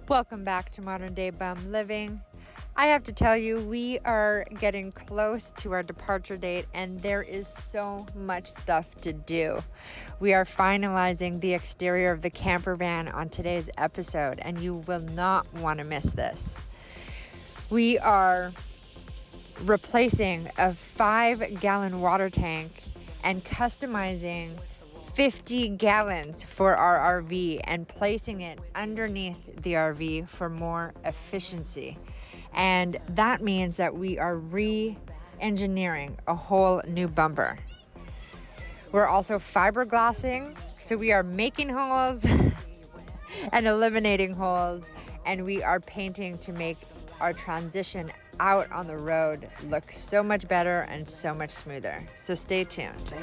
Welcome back to Modern Day Bum Living. I have to tell you, we are getting close to our departure date and there is so much stuff to do. We are finalizing the exterior of the camper van on today's episode and you will not want to miss this. We are replacing a 5-gallon water tank and customizing 50 gallons for our RV and placing it underneath the RV for more efficiency. And that means that we are re-engineering a whole new bumper. We're also fiberglassing, so we are making holes and eliminating holes, and we are painting to make our transition out on the road look so much better and so much smoother. So stay tuned.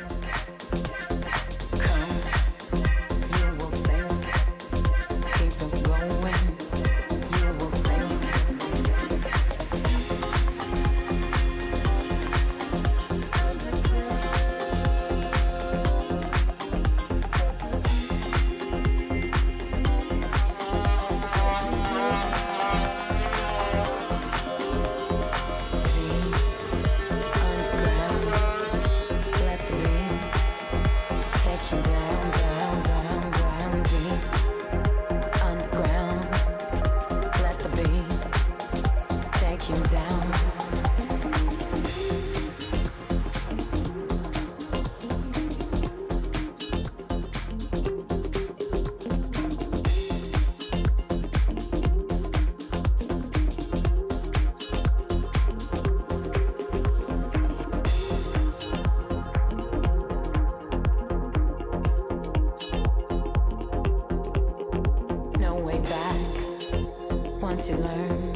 Once you learn,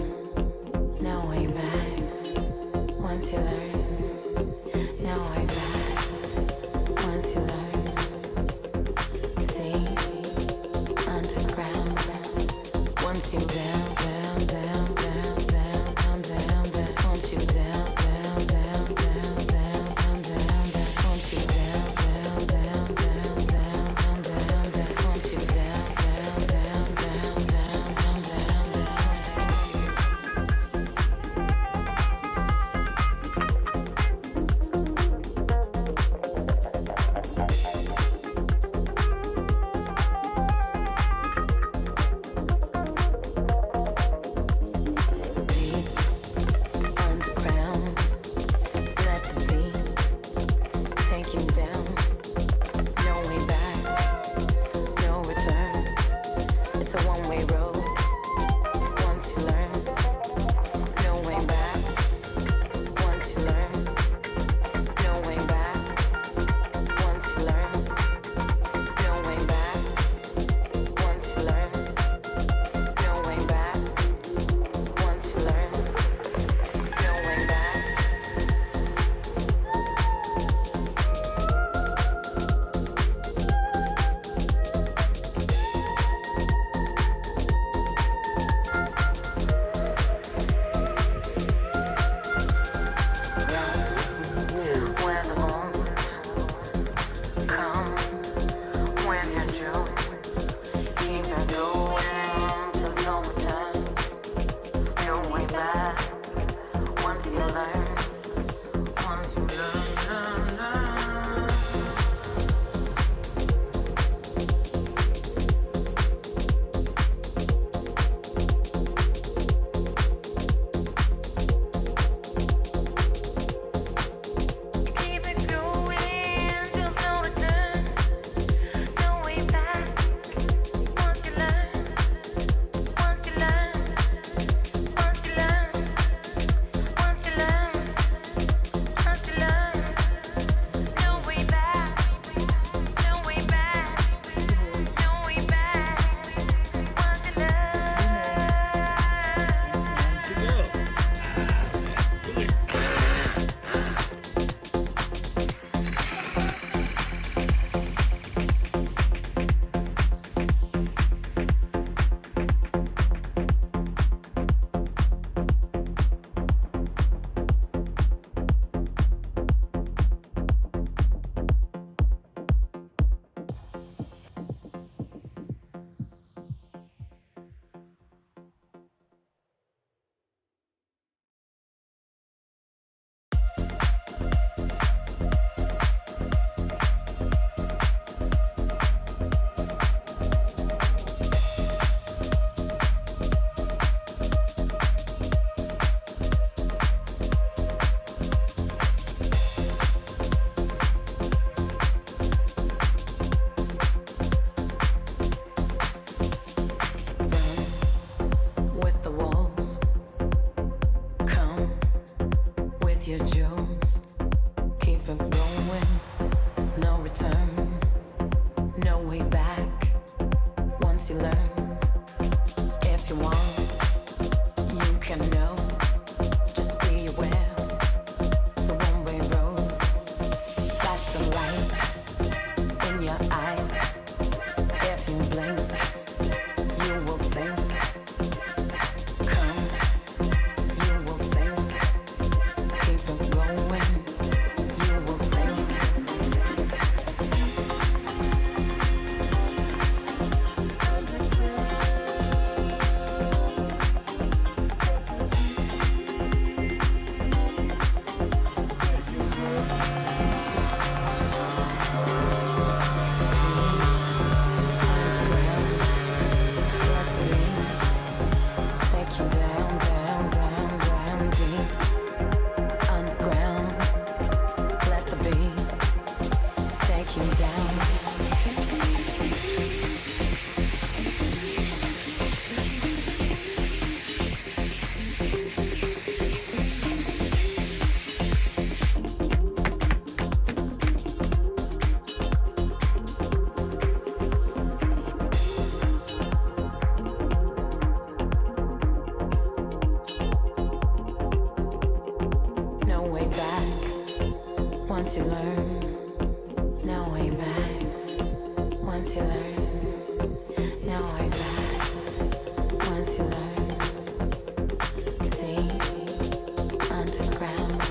no way back. Once you learn, no way back. Once you learn, deep underground. Once you down, down, down, down, down, down, down. Once you down, down, down, down, down, down, down. Once you down, down, down, down, down, down, down. Once you down, down, down, down, down, down, down. Once you learn, no way back. Once you learn, no way back. Once you learn, deep underground.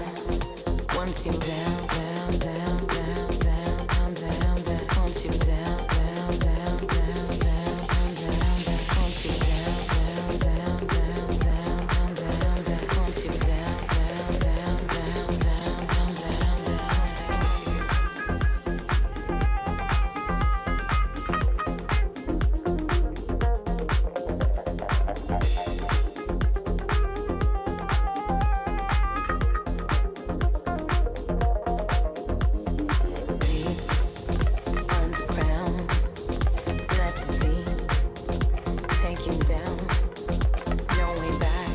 Once you down, down, down, down, down, down, down, down. Once you down, down, down, down, down, down, down, down. Once you down, down, down, down, down, down, down, down. Once you down, down, down, down, down, down, down, down. Underground, let the beat take you down. No way back,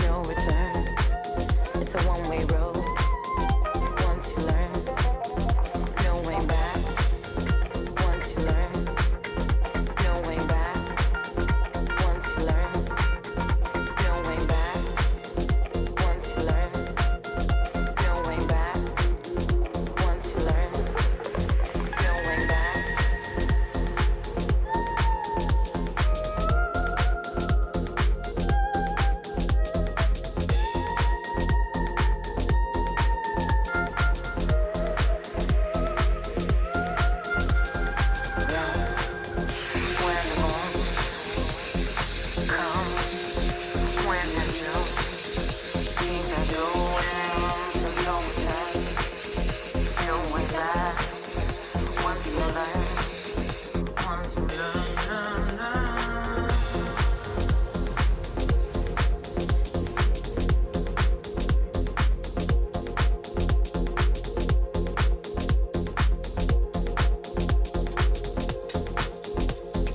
no return. It's a one-way road. Once you learn, no way back. Once you learn, no way back. Once you learn, no way back. Once you learn, no way back. Once you learn, no way back. When the moon come, when the dew, keep it going, there's no return, no way back. Once you learn, once you learn.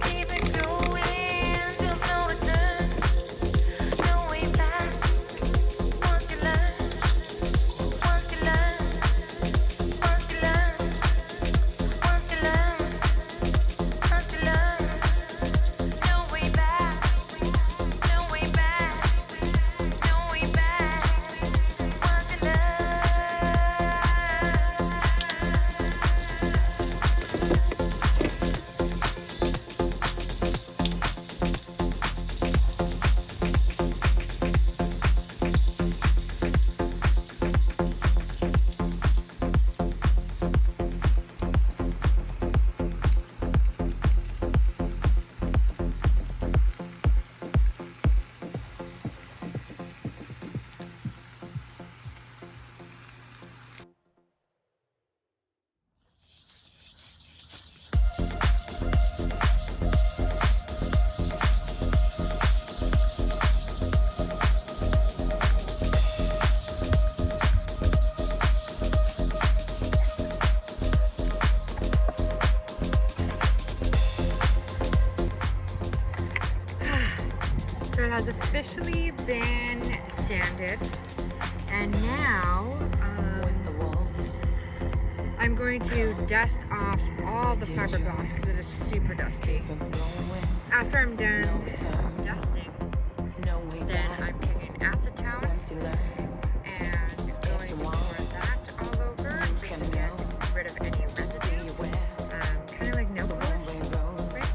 Keep it going, there's no return, no way back. Once you learn, once you learn, once you learn, once you learn, once you learn, no way back, no way back, no way back. Once you learn. So it has officially been sanded, and now The walls, I'm going to dust off all the fiberglass because it is super dusty. After I'm done dusting, no way then back. I'm taking acetone Once you learn, and going to pour that all over just to get rid of any residue, kind of like nail polish, right?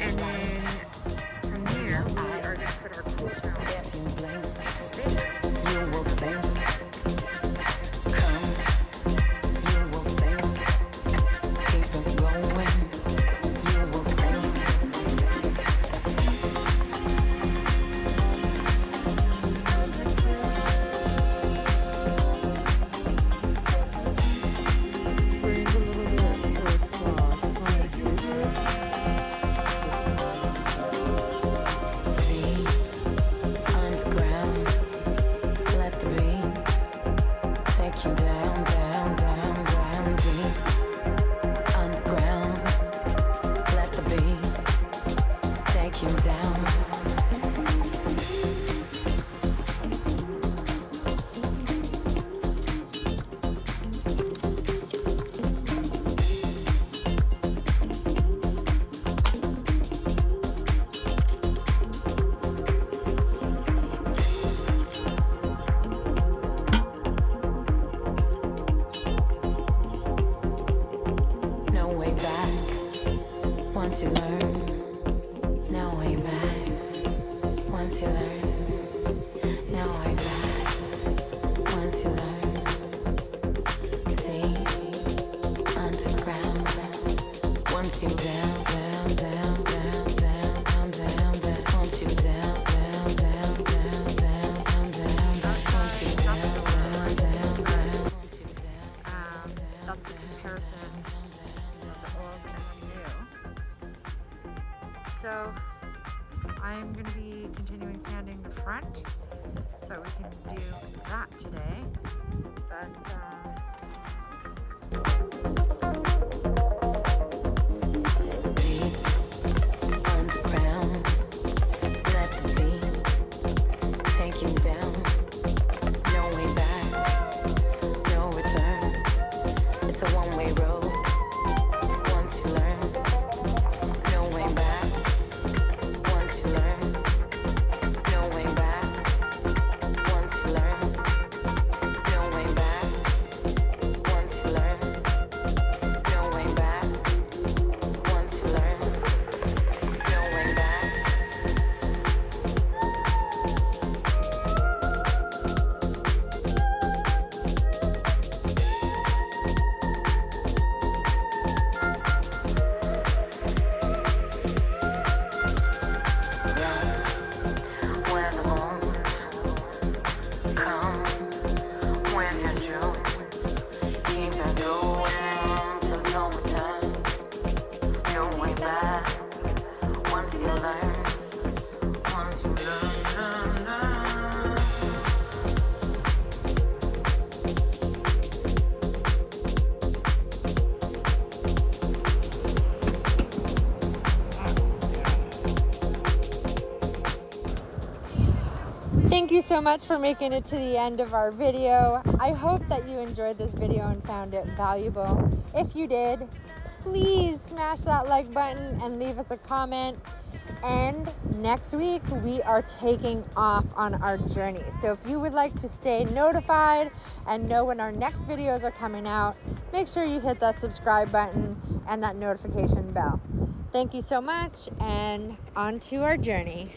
And then from there, we are going to put our cool towel if you blink, there. you will sink. Come, you will sink. Keep it going, you will sink. I'm going to be continuing sanding the front, so we can do that today. But Deep underground, let the beat take you down. No way back, no return. It's a one-way road. Once you learn, no way back. Once you learn, no way back. Once you learn, no way back. Once you learn, no way back. Once you learn, no way back. Where the bones come when you're true. Keep it going till no return. No way back. Once you learn, once you learn. thank you so much for making it to the end of our video. I hope that you enjoyed this video and found it valuable. If you did, please smash that like button and leave us a comment. And next week, we are taking off on our journey. So if you would like to stay notified and know when our next videos are coming out, make sure you hit that subscribe button and that notification bell. Thank you so much, and on to our journey.